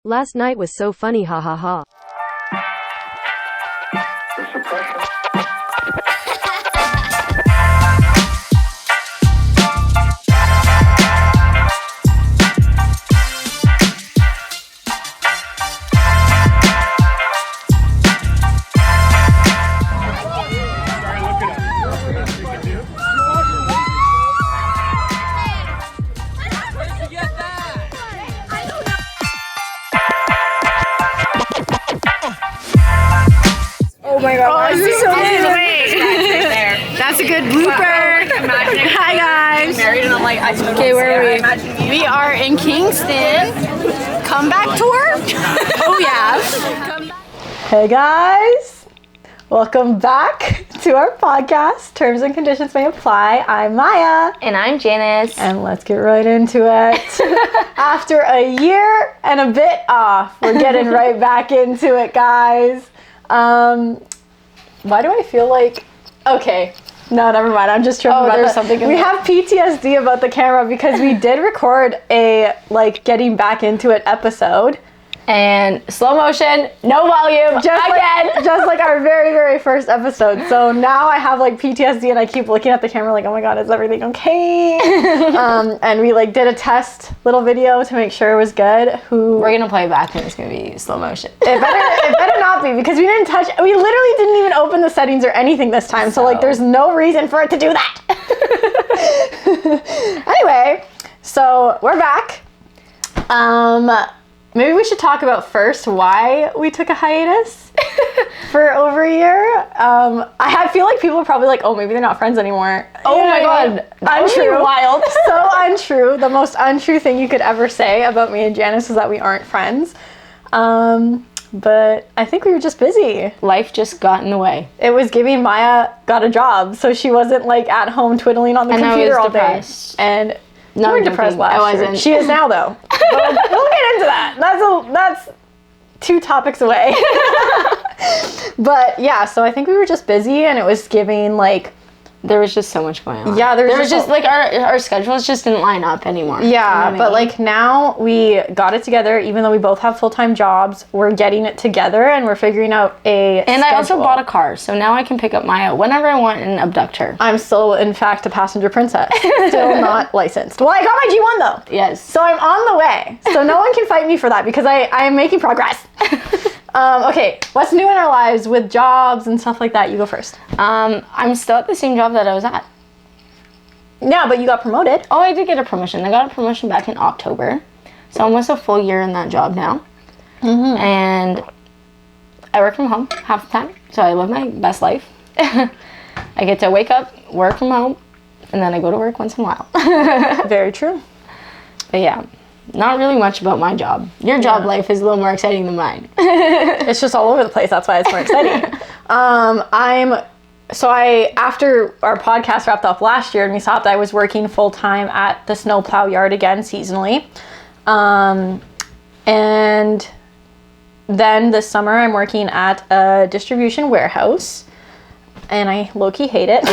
Last night was so funny, ha ha ha. Oh my god. Oh, this is so good. That's a good blooper. Hi guys. Married and I'm like, Okay, where are we? We are in Kingston. Comeback tour? Oh yeah. Hey guys. Welcome back to our podcast. Terms and conditions may apply. I'm Maya. And I'm Janis. And let's get right into it. After a year and a bit off, we're getting right back into it, guys. Why do I feel like... Okay. No, never mind. I'm just tripping about there's that. something in We there. have PTSD about the camera because we did record a, getting back into it episode. And slow motion, no volume, Just like our very, very first episode. So now I have PTSD and I keep looking at the camera like, oh my god, is everything okay? And we did a test little video to make sure it was good. We're gonna play it back and it's gonna be slow motion. It better not be because we literally didn't even open the settings or anything this time. So there's no reason for it to do that. Anyway, so we're back. Maybe we should talk about first why we took a hiatus for over a year. I feel like people are probably like, oh, maybe they're not friends anymore. Oh my god, that would be wild. So untrue. The most untrue thing you could ever say about me and Janice is that we aren't friends. But I think we were just busy. Life just got in the way. It was giving Maya got a job, so she wasn't at home twiddling on the computer all depressed. day. And No, you were depressed last year. I wasn't. She is now, though. We'll get into that. That's two topics away. But yeah, so I think we were just busy, and it was giving There was just so much going on. Yeah, there was just our schedules just didn't line up anymore. Yeah, but now we got it together. Even though we both have full-time jobs, we're getting it together, and we're figuring out a And schedule. I also bought a car, so now I can pick up Maya whenever I want and abduct her. I'm still, in fact, a passenger princess. Still not licensed. Well, I got my G1 though. Yes. So I'm on the way. So no one can fight me for that because I am making progress. Okay, what's new in our lives with jobs and stuff like that? You go first. I'm still at the same job that I was at. Yeah, but you got promoted. Oh, I did get a promotion. I got a promotion back in October. So almost a full year in that job now. Mm-hmm. And I work from home half the time. So I live my best life. I get to wake up, work from home, and then I go to work once in a while. Very true. But yeah, not really much about my job. Your job life is a little more exciting than mine. It's just all over the place. That's why it's more exciting. After our podcast wrapped up last year and we stopped, I was working full-time at the snowplow yard again seasonally. And then this summer I'm working at a distribution warehouse. And I low-key hate it.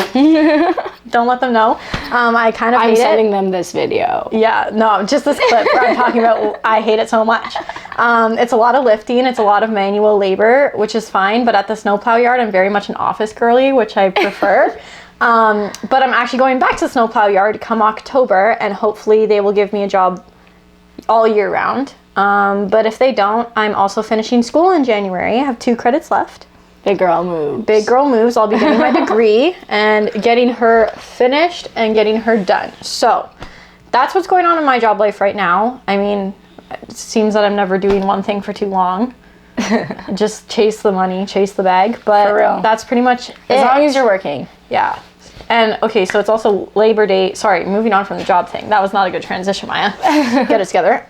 Don't let them know. I kind of hate it. I'm sending them this video. Yeah, no, just this clip where I'm talking about I hate it so much. It's a lot of lifting. It's a lot of manual labor, which is fine. But at the snowplow yard, I'm very much an office girly, which I prefer. But I'm actually going back to the snowplow yard come October. And hopefully they will give me a job all year round. But if they don't, I'm also finishing school in January. I have 2 credits left. Big girl moves. Big girl moves. I'll be getting my degree and getting her finished and getting her done. So that's what's going on in my job life right now. I mean, it seems that I'm never doing one thing for too long. Just chase the money, chase the bag. But for real. That's pretty much it. As long as you're working. Yeah. And okay, so it's also Labor Day. Sorry, moving on from the job thing. That was not a good transition, Maya. Get it together.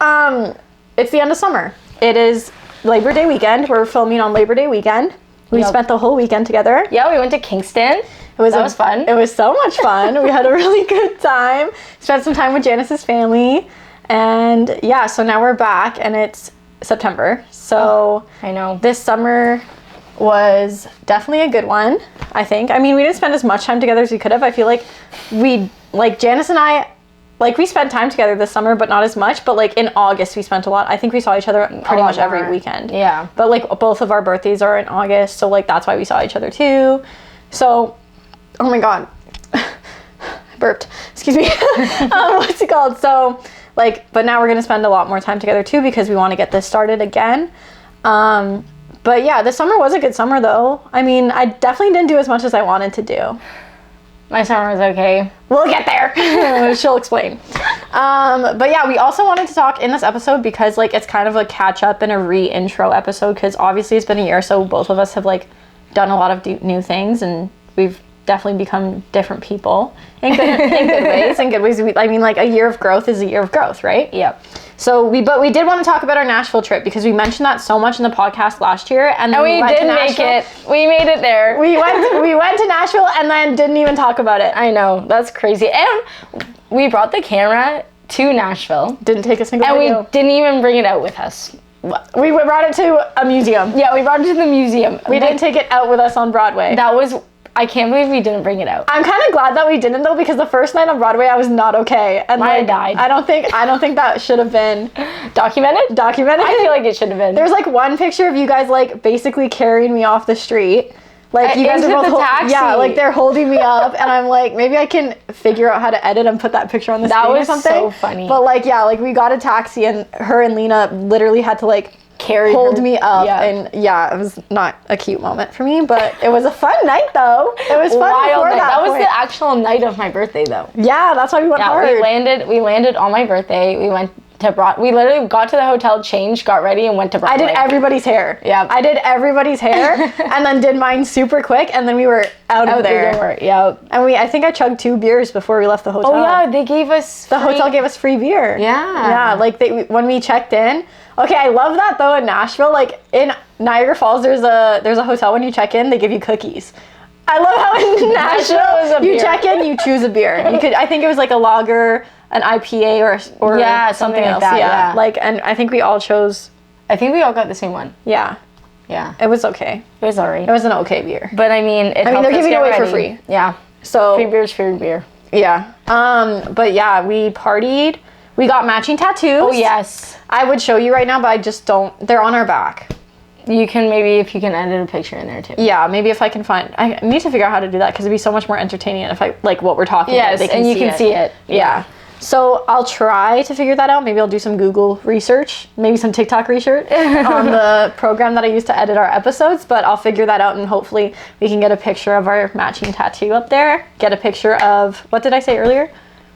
It's the end of summer. It is Labor Day weekend. We're filming on Labor Day weekend. We spent the whole weekend together. Yeah, we went to Kingston. That was fun. It was so much fun. We had a really good time. Spent some time with Janice's family. And yeah, so now we're back and it's September. So I know. This summer was definitely a good one, I think. I mean, we didn't spend as much time together as we could have. I feel like Janice and I like, we spent time together this summer, but not as much. But, like, in August, we spent a lot. I think we saw each other pretty much every weekend. Yeah. But, like, both of our birthdays are in August, so, like, that's why we saw each other, too. So, oh, my God. Burped. Excuse me. What's it called? So, like, but now we're going to spend a lot more time together, too, because we want to get this started again. But, yeah, this summer was a good summer, though. I mean, I definitely didn't do as much as I wanted to do. My summer was okay. We'll get there. She'll explain. But yeah, we also wanted to talk in this episode because, like, it's kind of a catch up and a re-intro episode because obviously it's been a year, so both of us have, like, done a lot of new things and we've definitely become different people in good ways. In good ways. I mean, like, a year of growth is a year of growth, right? Yep. So we did want to talk about our Nashville trip because we mentioned that so much in the podcast last year, and then we did make it. We made it there. We went to Nashville and then didn't even talk about it. I know, that's crazy. And we brought the camera to Nashville. Didn't take a single video. And we didn't even bring it out with us. We brought it to a museum. Yeah, we brought it to the museum. We didn't take it out with us on Broadway. I can't believe we didn't bring it out. I'm kind of glad that we didn't, though, because the first night on Broadway I was not okay, and I died. I don't think that should have been documented. I feel like it should have been. There's, like, one picture of you guys, like, basically carrying me off the street. Like, you guys are both taxi. Yeah, like, they're holding me up, and I'm like, maybe I can figure out how to edit and put that picture on the screen or something. That was so funny. But, like, yeah, like, we got a taxi, and her and Lena literally had to, like, hold me up, and yeah, it was not a cute moment for me, but it was a fun night, though. It was fun. Wild night. That was the actual night of my birthday, though. Yeah, that's why we went hard. We landed on my birthday. We went to we literally got to the hotel, changed, got ready, and went to Broadway. I did everybody's hair. Yeah, I did everybody's hair, and then did mine super quick, and then we were out of there. The door. Yeah, and I think I chugged 2 beers before we left the hotel. Oh yeah, they gave us the hotel gave us free beer. Yeah, like when we checked in. Okay, I love that though in Nashville. Like in Niagara Falls, there's a hotel when you check in, they give you cookies. I love how in Nashville you check in, you choose a beer. I think it was like a lager, an IPA, or yeah, something like else. that. Yeah, like, and I think we all chose. I think we all got the same one. Yeah. It was okay. It was alright. It was an okay beer. But I mean, they're giving it away for free. Yeah. So free beer's free beer. Yeah. But yeah, we partied. We got matching tattoos. Oh, yes. I would show you right now, but I just don't. They're on our back. You can if you can edit a picture in there, too. Yeah, maybe if I can find. I need to figure out how to do that because it'd be so much more entertaining if I, like, what we're talking about. Yes, and you can see it. Yeah. So I'll try to figure that out. Maybe I'll do some Google research, maybe some TikTok research on the program that I use to edit our episodes, but I'll figure that out and hopefully we can get a picture of our matching tattoo up there. Get a picture of, what did I say earlier?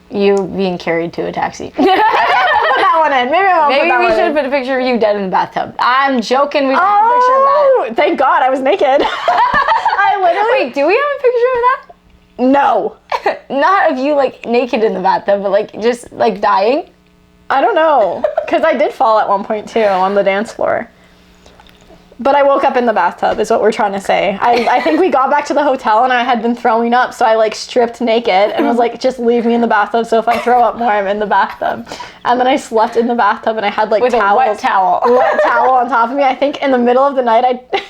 You being carried to a taxi. Put that one in. Maybe we should have put a picture of you dead in the bathtub. I'm joking. We have a picture of that. Thank God I was naked. I literally. Wait, do we have a picture of that? No. Not of you, like, naked in the bathtub, but, like, just, like, dying? I don't know. Because I did fall at one point, too, on the dance floor. But I woke up in the bathtub, is what we're trying to say. I think we got back to the hotel and I had been throwing up, so I, like, stripped naked and was like, just leave me in the bathtub, so if I throw up more, I'm in the bathtub. And then I slept in the bathtub and I had, like, with a wet towel on top of me. I think in the middle of the night,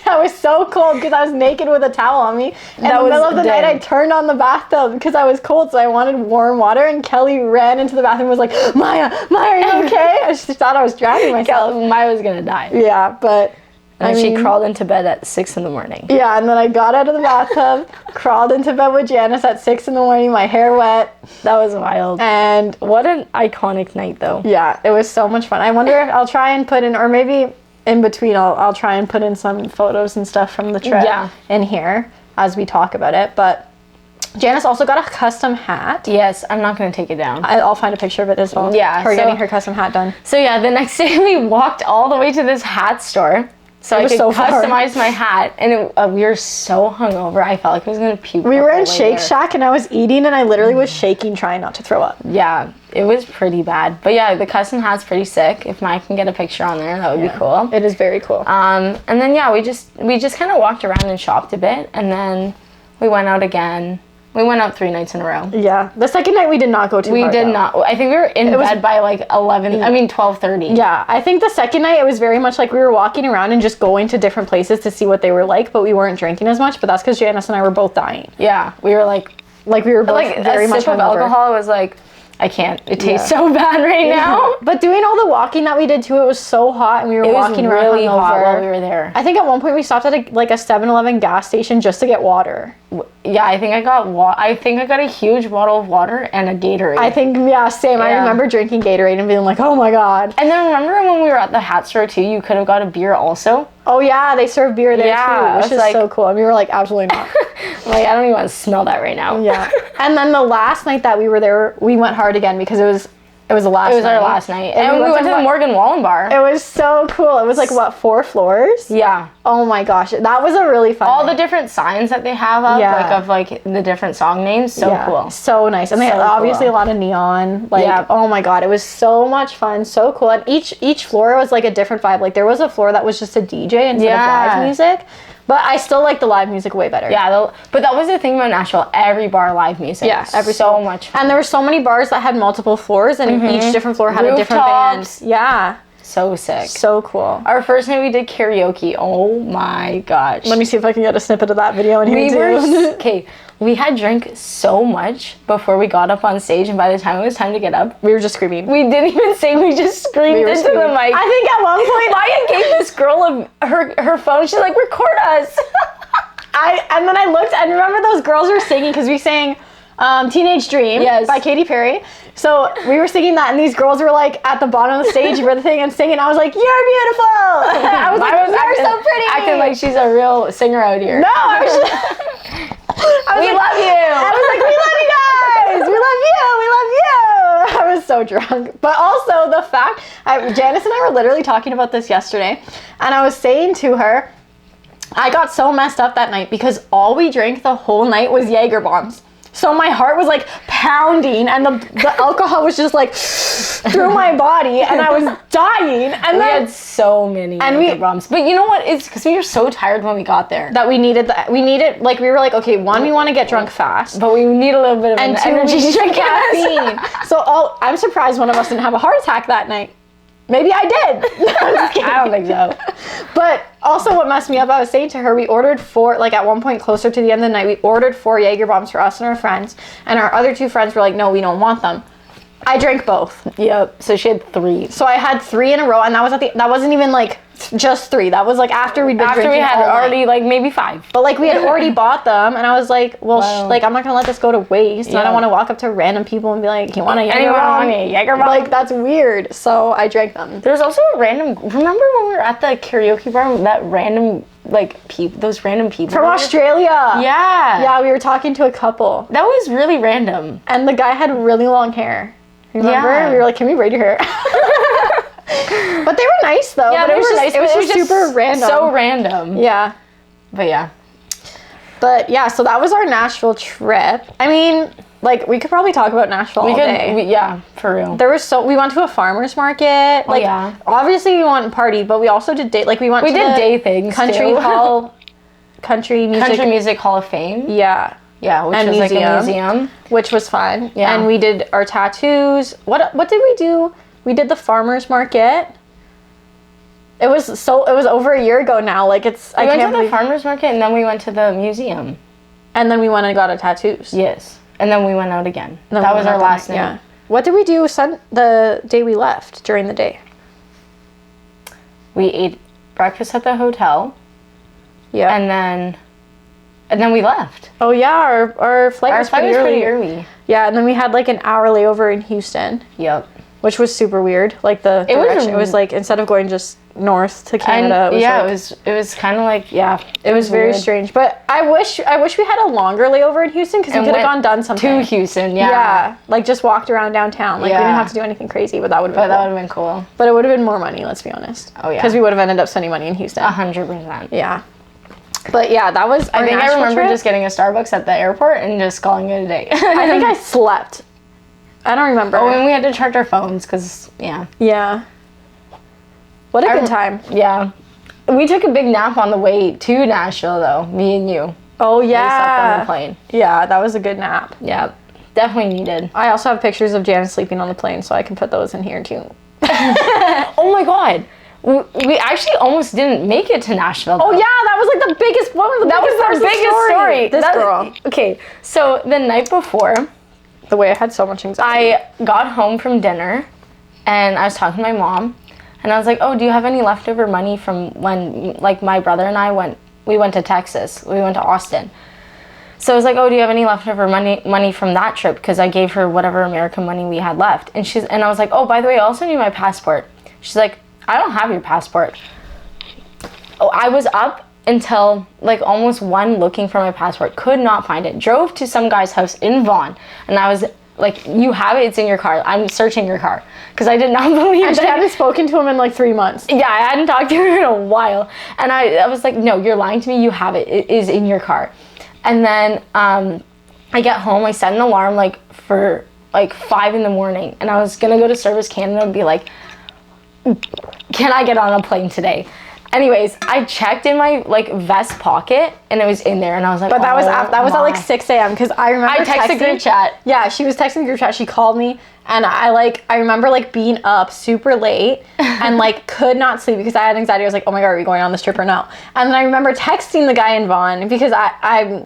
I was so cold because I was naked with a towel on me. In the middle of the night, I turned on the bathtub because I was cold, so I wanted warm water, and Kelly ran into the bathroom and was like, Mya, are you okay? I just thought I was drowning myself. Mya was gonna die. Yeah, but... And she crawled into bed at 6 in the morning. Yeah, and then I got out of the bathtub, crawled into bed with Janice at 6 in the morning, my hair wet. That was wild. And what an iconic night, though. Yeah, it was so much fun. I wonder if I'll try and put in, or maybe in between, I'll try and put in some photos and stuff from the trip in here as we talk about it. But Janice also got a custom hat. Yes, I'm not going to take it down. I'll find a picture of it as well. Yeah. Her getting her custom hat done. So yeah, the next day we walked all the way to this hat store. So I could customize my hat, and we were so hungover, I felt like I was going to puke. We were in Shake Shack, and I was eating, and I literally was shaking, trying not to throw up. Yeah, it was pretty bad. But yeah, the custom hat's pretty sick. If Mike can get a picture on there, that would be cool. It is very cool. And then, yeah, we just kind of walked around and shopped a bit, and then we went out again. We went out 3 nights in a row. Yeah. The second night we did not go too hard. We did not. I think we were in bed by like 12:30. Yeah. I think the second night it was very much like we were walking around and just going to different places to see what they were like, but we weren't drinking as much, but that's because Janice and I were both dying. Yeah. We were like we were both very much hungover. Alcohol was like, I can't. It tastes so bad right now. But doing all the walking that we did too, it was so hot and we were walking around really hot hungover. while we were there. I think at one point we stopped at a 7-Eleven gas station just to get water. Yeah, I think I got a huge bottle of water and a Gatorade. I think, same. I remember drinking Gatorade and being like, oh my God. And then remember when we were at the hat store too, you could have got a beer also? Oh yeah, they serve beer there too, which is like, so cool. And we were like, absolutely not. I'm like, I don't even want to smell that right now. Yeah. And then the last night that we were there, we went hard again because it was the last night. It was our last night. And we went to the Morgan Wallen bar. It was so cool. It was like, 4 floors? Yeah. Oh my gosh. That was a really fun All night. the different signs that they have up, of the different song names. So cool. So nice. And they had obviously a lot of neon. Oh my God. It was so much fun. So cool. And each floor was like a different vibe. Like there was a floor that was just a DJ instead of live music. But I still like the live music way better. Yeah, but that was the thing about Nashville. Every bar live music. Yeah, so much fun. And there were so many bars that had multiple floors, and each different floor had a different band. Yeah. So sick. So cool. Our first night we did karaoke. Oh my gosh. Let me see if I can get a snippet of that video in here too. Okay, we had drank so much before we got up on stage, and by the time it was time to get up, we were just screaming. We didn't even sing, we just screamed into the mic. I think at one point Maya gave this girl her phone. She's like, record us. And then I looked and remember those girls were singing because we sang Teenage Dream by Katy Perry. So we were singing that and these girls were like at the bottom of the stage for the thing and singing. I was like, you're beautiful. I was like, you're so pretty. Acting like she's a real singer out here. No, I was just... we love you. I was like, we love you guys. We love you. We love you. I was so drunk. But also the fact, Janice and I were literally talking about this yesterday. And I was saying to her, I got so messed up that night because all we drank the whole night was Jaeger bombs. So my heart was like pounding and the alcohol was just like through my body and I was dying. And we had so many Jaeger bombs. But you know what? It's because we were so tired when we got there. That we needed, like we were like, okay, one, we want to get drunk fast. But we need a little bit of an energy drink. Caffeine. So I'm surprised one of us didn't have a heart attack that night. Maybe I did. I don't think so. But also what messed me up, I was saying to her, we ordered 4, like at one point closer to the end of the night, we ordered 4 Jaeger bombs for us and our friends. And our other 2 friends were like, no, we don't want them. I drank both. Yep. So she had 3. So I had 3 in a row and that was that wasn't even like just 3. That was like after we'd been drinking. After we had already like maybe 5. But like we had already bought them and I was like, well, like I'm not gonna let this go to waste. And I don't want to walk up to random people and be like, you want a Jaeger bomb? Like that's weird. So I drank them. There's also a random, remember when we were at the karaoke bar, that random those random people from Australia. Yeah, we were talking to a couple. That was really random. And the guy had really long hair. Remember? Yeah. We were like, can we braid your hair? But they were nice though. Yeah, but it was nice. It was just super random. So random. Yeah. But yeah, so that was our Nashville trip. I mean, like we could probably talk about Nashville all day. Yeah, for real. We went to a farmer's market. Like obviously we went and party, but we also did day, like we did day things country too. Country Music Hall of Fame. Yeah. Yeah, which was like a museum. Which was fun. Yeah. And we did our tattoos. What did we do? We did the farmer's market. It was over a year ago now. Like we went to the farmer's market and then we went to the museum. And then we went and got our tattoos. Yes. And then we went out again. That was our last night. Yeah. What did we do the day we left during the day? We ate breakfast at the hotel. Yeah. And then we left. Oh yeah, our flight was pretty early. Yeah, and then we had like an hour layover in Houston. Yep. Which was super weird. Like the direction. It was like instead of going just north to Canada. It was kind of like It was very strange. But I wish we had a longer layover in Houston because we could have done something. To Houston, yeah. Yeah, like just walked around downtown. Like we didn't have to do anything crazy, but that would have been cool. But it would have been more money. Let's be honest. Oh yeah. Because we would have ended up spending money in Houston. 100%. Yeah. But yeah, that was. I think I remember just getting a Starbucks at the airport and just calling it a day. I think I slept. I don't remember. Oh, and we had to charge our phones because, yeah. Yeah. What a good time. Yeah. We took a big nap on the way to Nashville, though, me and you. Oh, yeah. We slept on the plane. Yeah, that was a good nap. Yeah, definitely needed. I also have pictures of Janis sleeping on the plane, so I can put those in here, too. Oh, my God. We actually almost didn't make it to Nashville, though. Oh, yeah, that was like the biggest one. That was our biggest story. This girl. Okay, so the night before, the way I had so much anxiety. I got home from dinner and I was talking to my mom and I was like, oh, do you have any leftover money from when, like, my brother and I went to Texas. We went to Austin. So I was like, oh, do you have any leftover money from that trip? Because I gave her whatever American money we had left. And I was like, oh, by the way, I also need my passport. She's like, I don't have your passport. Oh, I was up until like almost 1 looking for my passport. Could not find it. Drove to some guy's house in Vaughan. And I was like, you have it, it's in your car. I'm searching your car. Because I did not believe and she hadn't spoken to him in like 3 months. Yeah, I hadn't talked to her in a while. And I was like, no, you're lying to me. You have it. It is in your car. And then I get home. I set an alarm like for like 5 in the morning. And I was going to go to Service Canada and be like, can I get on a plane today? Anyways, I checked in my like vest pocket and it was in there and I was like, but that was at like 6 a.m. because I remember I texted group chat. Yeah, she was texting group chat. She called me and I remember like being up super late and like could not sleep because I had anxiety. I was like, oh my God, are we going on this trip or no? And then I remember texting the guy in Vaughan because I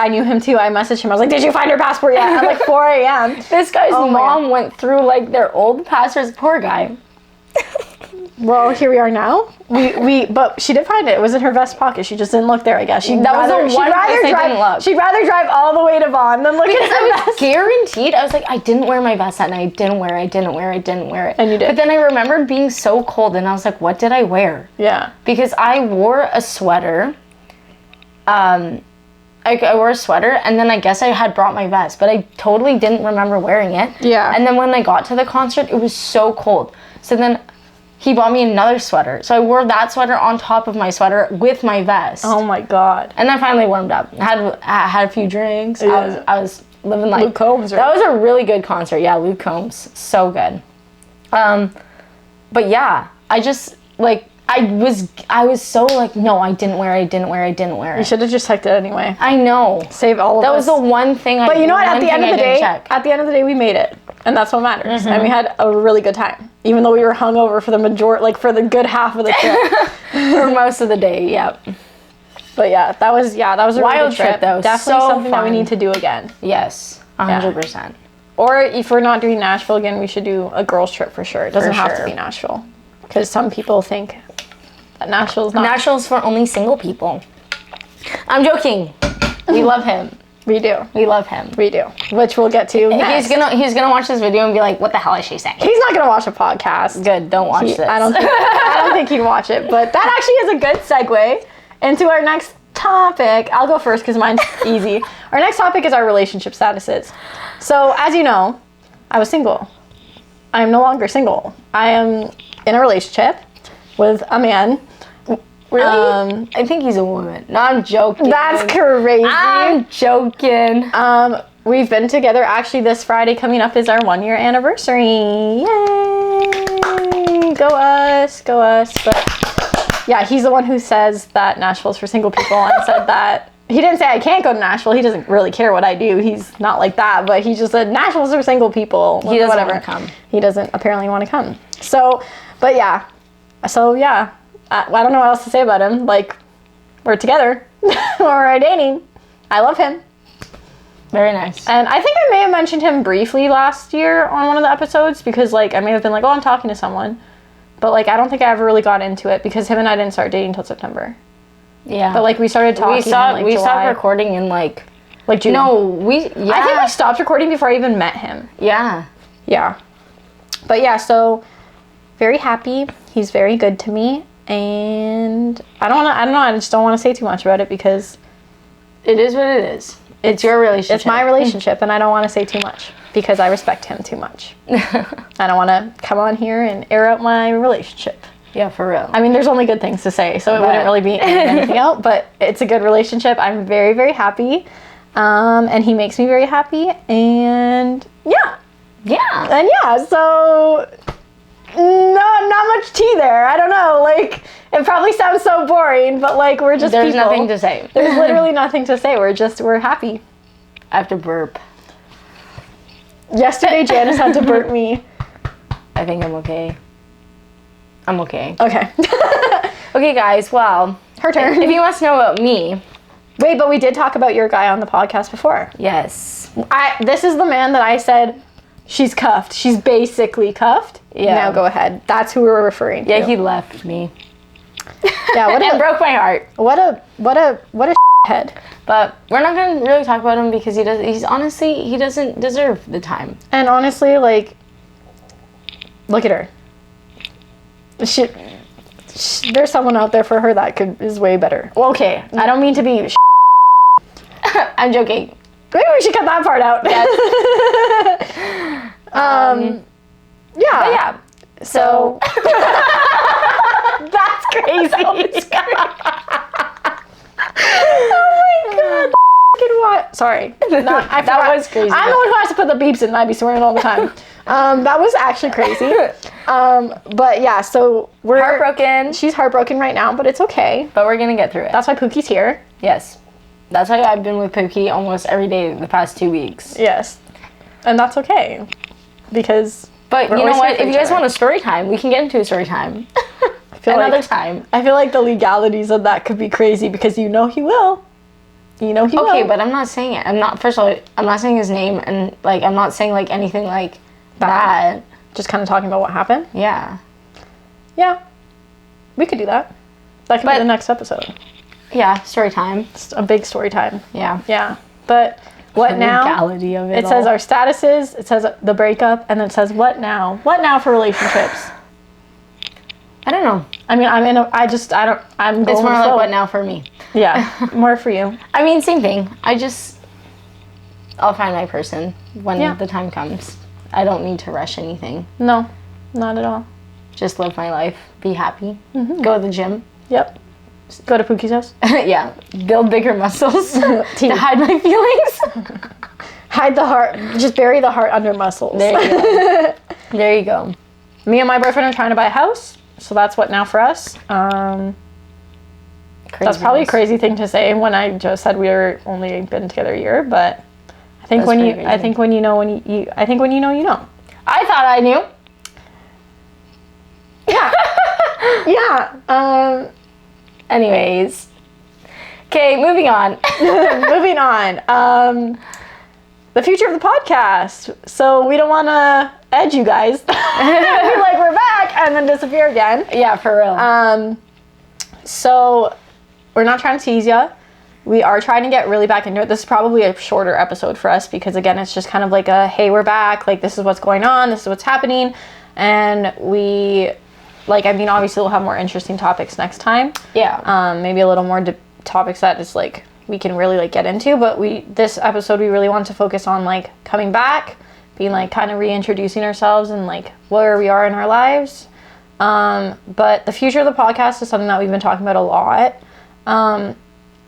knew him too. I messaged him. I was like, did you find your passport yet? At like 4 a.m. This guy's mom went through like their old passports. Poor guy. Well, here we are now. But she did find it. It was in her vest pocket. She just didn't look there, I guess. She'd rather drive all the way to Vaughan than look at her vest. Guaranteed. I was like, I didn't wear my vest that night. I didn't wear it. And you did. But then I remembered being so cold and I was like, what did I wear? Yeah. Because I wore a sweater. I wore a sweater and then I guess I had brought my vest, but I totally didn't remember wearing it. Yeah. And then when I got to the concert, it was so cold. So then he bought me another sweater. So I wore that sweater on top of my sweater with my vest. Oh my God. And I finally warmed up. I had a few drinks. Yeah. I was living life. Luke Combs. That was a really good concert. Yeah, Luke Combs. So good. But yeah, I just like I was so like, no, I didn't wear it. You should have just checked it anyway. I know. Save all of that us. That was the one thing But you know what? At the end of the day, we made it. And that's what matters. And we had a really good time. Even though we were hungover for the majority, like for the good half of the trip. For most of the day, yep. But yeah, that was a wild really good trip. though. Definitely so something fun. that we need to do again. Yes, 100%. Or if we're not doing Nashville again, we should do a girls trip for sure. It doesn't have to be Nashville. Because some people think that Nashville's not. Nashville's for only single people. I'm joking. We love him. We do. We love him. We do. Which we'll get to next. He's gonna watch this video and be like, what the hell is she saying? He's not gonna watch a podcast. Good, don't watch this. I don't think he'd watch it. But that actually is a good segue into our next topic. I'll go first because mine's easy. Our next topic is our relationship statuses. So as you know, I was single. I am no longer single. I am in a relationship with a man. Really? I think he's a woman. No, I'm joking. That's crazy. I'm joking. We've been together. Actually, this Friday coming up is our 1-year anniversary. Yay! Go us, go us. But yeah, he's the one who says that Nashville's for single people. I said that. He didn't say I can't go to Nashville. He doesn't really care what I do. He's not like that. But he just said Nashville's for single people. He doesn't want to come. He doesn't apparently want to come. So, but yeah. So yeah. I don't know what else to say about him. Like, we're together. We're dating. I love him. Very nice. And I think I may have mentioned him briefly last year on one of the episodes because, like, I may have been like, oh, I'm talking to someone. But, like, I don't think I ever really got into it because him and I didn't start dating until September. Yeah. But, like, we started talking we stopped recording in, like June. No, I think we stopped recording before I even met him. Yeah. Yeah. But, yeah, so very happy. He's very good to me. And I just don't want to say too much about it because it is what it is. It's your relationship. It's my relationship and I don't want to say too much because I respect him too much. I don't want to come on here and air out my relationship. Yeah, for real. I mean, there's only good things to say, so it wouldn't really be anything else, but it's a good relationship. I'm very, very happy. And he makes me very happy and yeah. Yeah. And yeah, so not much tea there. I don't know. Like, it probably sounds so boring, but like we're just There's people. nothing to say. There's literally nothing to say. We're happy. I have to burp. Yesterday, Janice had to burp me. I think I'm okay. I'm okay. Okay. Okay, guys. Well, her turn. If you want to know about me. Wait, but we did talk about your guy on the podcast before. Yes. This is the man that I said, she's cuffed. She's basically cuffed. Yeah. Now go ahead. That's who we're referring to. Yeah, he left me. Yeah, And broke my heart. what a head. But we're not gonna really talk about him because he doesn't deserve the time. And honestly, like, look at her. There's someone out there for her that is way better. Well, okay, I don't mean to be. I'm joking. Maybe we should cut that part out. Yes. Yeah. But yeah. So That's crazy. Oh my god. What? Sorry. That was crazy. I'm the one who has to put the beeps in and I be swearing all the time. That was actually crazy. But yeah, so we're heartbroken. She's heartbroken right now, but it's okay. But we're gonna get through it. That's why Pookie's here. Yes. That's why I've been with Pookie almost every day the past 2 weeks. Yes. And that's okay. Because But we're you know always what? here for If you each guys other. want a story time, we can get into a story time. Another time. I feel like the legalities of that could be crazy because you know he will. You know he will. Okay, but I'm not saying it. First of all, I'm not saying his name, and like I'm not saying like anything like that. Just kind of talking about what happened. Yeah. Yeah. We could do that. That could be the next episode. Yeah, story time. It's a big story time. Yeah. Yeah. But what The now? legality of It says our statuses, it says the breakup, and then it says what now? What now for relationships? I don't know. I mean, I'm going It's more with the like flow. what now for me. Yeah. More for you. I mean, same thing. I'll find my person when Yeah. the time comes. I don't need to rush anything. No. Not at all. Just live my life. Be happy. Go to the gym. Yep. Go to Pookie's house. Yeah. Build bigger muscles to hide my feelings. Hide the heart. Just bury the heart under muscles. There you go. There you go. Me and my boyfriend are trying to buy a house. So that's what now for us. That's probably a crazy thing to say when I just said we were only been together a year, but I think when you know you know. I thought I knew. Yeah. Yeah. Anyways. Okay, moving on. Moving on. The future of the podcast. So we don't want to edge you guys. Be like, we're back, and then disappear again. Yeah, for real. So we're not trying to tease you. We are trying to get really back into it. This is probably a shorter episode for us because, again, it's just kind of like a, hey, we're back. Like, this is what's going on. This is what's happening. And obviously we'll have more interesting topics next time. Yeah. Maybe a little more topics that is, like, we can really, like, get into. But this episode, we really want to focus on, like, coming back, being, like, kind of reintroducing ourselves and, like, where we are in our lives. But the future of the podcast is something that we've been talking about a lot.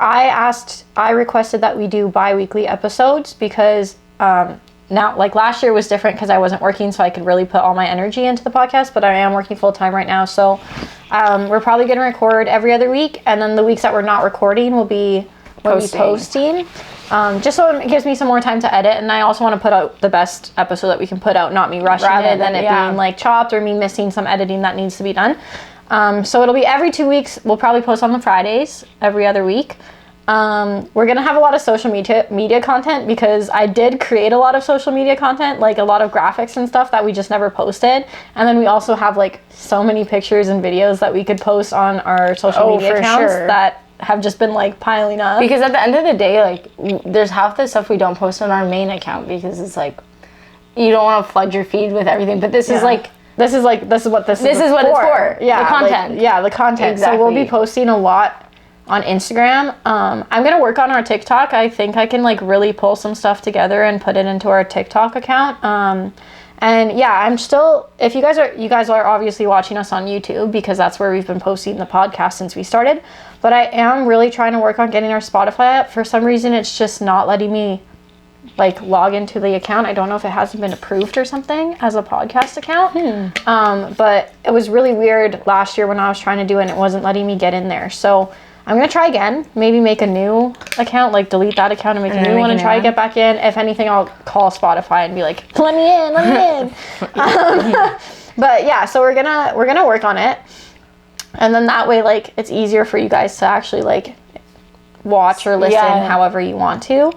I requested that we do bi-weekly episodes because now, like, last year was different because I wasn't working, so I could really put all my energy into the podcast, but I am working full-time right now, so we're probably going to record every other week, and then the weeks that we're not recording will be posting. Just so it gives me some more time to edit, and I also want to put out the best episode that we can put out, not me rushing it and it being, like, chopped or me missing some editing that needs to be done. So it'll be every 2 weeks. We'll probably post on the Fridays every other week. We're going to have a lot of social media content because I did create a lot of social media content, like a lot of graphics and stuff that we just never posted. And then we also have, like, so many pictures and videos that we could post on our social media accounts that have just been, like, piling up. Because at the end of the day, like, there's half the stuff we don't post on our main account because it's like, you don't want to flood your feed with everying, but this is what it's for. Yeah, the content. The content. Exactly. So we'll be posting a lot on Instagram. I'm gonna work on our TikTok. I think I can, like, really pull some stuff together and put it into our TikTok account. And yeah, I'm still, if you guys are obviously watching us on YouTube because that's where we've been posting the podcast since we started. But I am really trying to work on getting our Spotify app. For some reason, it's just not letting me, like, log into the account. I don't know if it hasn't been approved or something as a podcast account. But it was really weird last year when I was trying to do it and it wasn't letting me get in there. So I'm going to try again. Maybe make a new account, like delete that account and make a new one and try to get back in. If anything, I'll call Spotify and be like, let me in. But yeah, so we're gonna work on it. And then that way, like, it's easier for you guys to actually, like, watch or listen however you want to.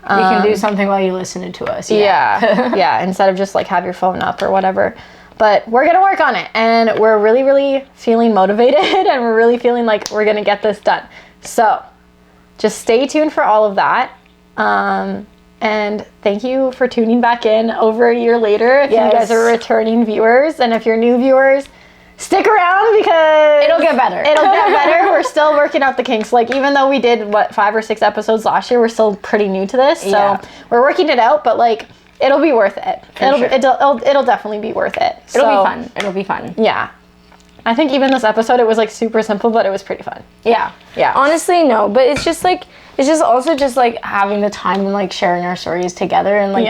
You can do something while you listen to us. Yeah. Yeah, instead of just like have your phone up or whatever. But we're going to work on it, and we're really, really feeling motivated, and we're really feeling like we're going to get this done. So just stay tuned for all of that. And thank you for tuning back in over a year later. If you guys are returning viewers, and if you're new viewers, stick around because it'll get better. It'll get better. We're still working out the kinks. Like, even though we did 5 or 6 episodes last year, we're still pretty new to this. So we're working it out, but like, it'll be worth it. It'll definitely be worth it. It'll be fun. It'll be fun. Yeah. I think even this episode, it was like super simple, but it was pretty fun. Yeah. Yeah. Honestly, no, but it's just also just like having the time and like sharing our stories together and like,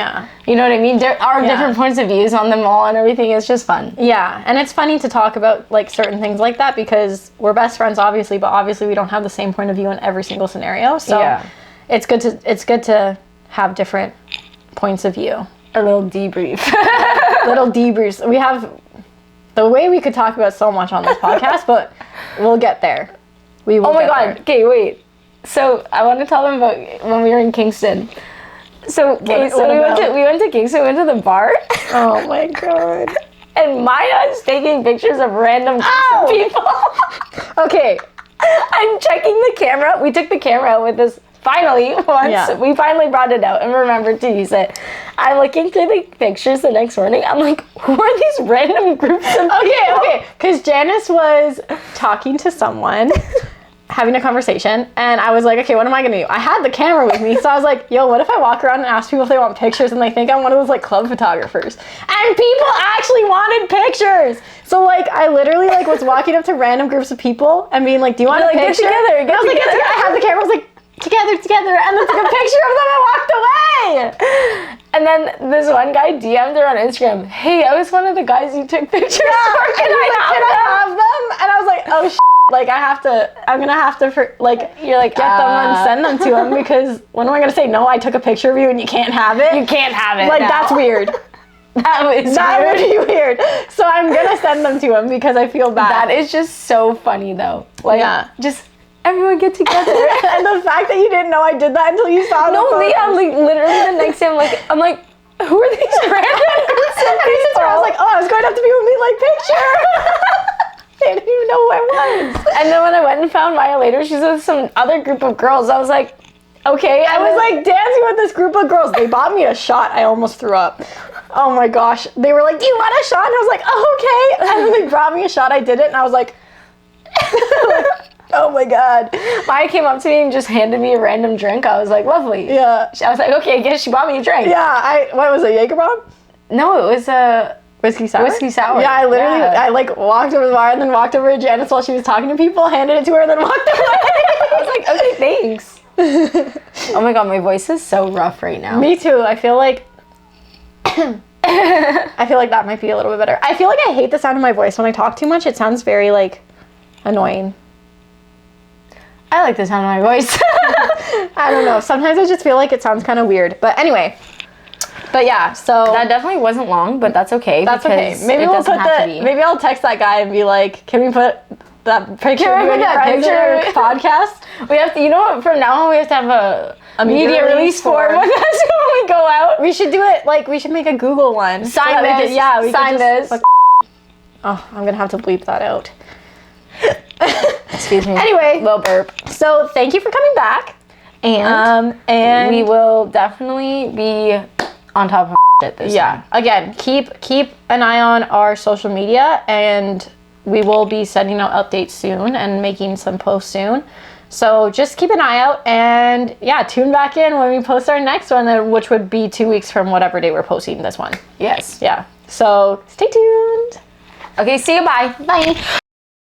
you know what I mean? There are different points of views on them all and everything. It's just fun. Yeah. And it's funny to talk about like certain things like that because we're best friends, obviously, but obviously we don't have the same point of view in every single scenario. So it's good to have different points of view. A little debrief. Little debriefs. We have the way we could talk about so much on this podcast, but we'll get there. We will. Oh my God. Okay, wait. So I want to tell them about when we were in Kingston. So we went to Kingston. We went to the bar. Oh my God. And Maya is taking pictures of random people. Okay. I'm checking the camera. We took the camera out with this. Finally, we finally brought it out and remembered to use it. I'm looking through the pictures the next morning. I'm like, who are these random groups of people? Okay. Because Janice was talking to someone, having a conversation, and I was like, okay, what am I going to do? I had the camera with me, so I was like, yo, what if I walk around and ask people if they want pictures and they think I'm one of those like club photographers? And people actually wanted pictures. So like, I literally like was walking up to random groups of people and being like, do you want a picture? Get together. I had the camera, I was like, together, and then took a picture of them and walked away. And then this one guy DM'd her on Instagram, hey, I was one of the guys you took pictures for. Can I have them? And I was like, oh, like, I'm gonna have to, you're like, get them and send them to him because when am I gonna say, no, I took a picture of you and you can't have it? You can't have it. Like, that's weird. That would be weird. So I'm gonna send them to him because I feel bad. That is just so funny, though. Like, just everyone get together. And the fact that you didn't know I did that until you saw the photos. Yeah, like, literally the next day I'm like, who are these random groups of people? I was like, oh, I was going up to people and be like, picture. They didn't even know who I was. And then when I went and found Maya later, she's with some other group of girls. I was like, okay. I was like dancing with this group of girls. They bought me a shot. I almost threw up. Oh my gosh. They were like, do you want a shot? And I was like, oh, okay. And then they brought me a shot. I did it. And I was like, oh my God. Maya came up to me and just handed me a random drink. I was like, lovely. Yeah. I was like, okay, I guess she bought me a drink. Yeah. What was it, Jaeger bomb? No, it was a whiskey sour. Whiskey sour. Yeah, I literally, I like walked over the bar and then walked over to Janice while she was talking to people, handed it to her, and then walked away. I was like, okay, thanks. Oh my God, my voice is so rough right now. Me too. I feel like that might be a little bit better. I feel like I hate the sound of my voice when I talk too much. It sounds very like annoying. I like the sound of my voice. I don't know. Sometimes I just feel like it sounds kind of weird. But anyway. But yeah, so that definitely wasn't long, but that's okay. That's okay. Maybe we'll put maybe I'll text that guy and be like, can we put that picture of your podcast? We have to, you know what, from now on we have to have a media release form with us when we go out. We should do it, like, we should make a Google one. Sign this. We sign this. Oh, I'm gonna have to bleep that out. Excuse me. Anyway, little burp. So thank you for coming back. And we will definitely be on top of shit this time. Again, keep an eye on our social media, and we will be sending out updates soon and making some posts soon. So just keep an eye out, and tune back in when we post our next one, which would be 2 weeks from whatever day we're posting this one. Yes. Yeah. So stay tuned. Okay, see you. Bye. Bye.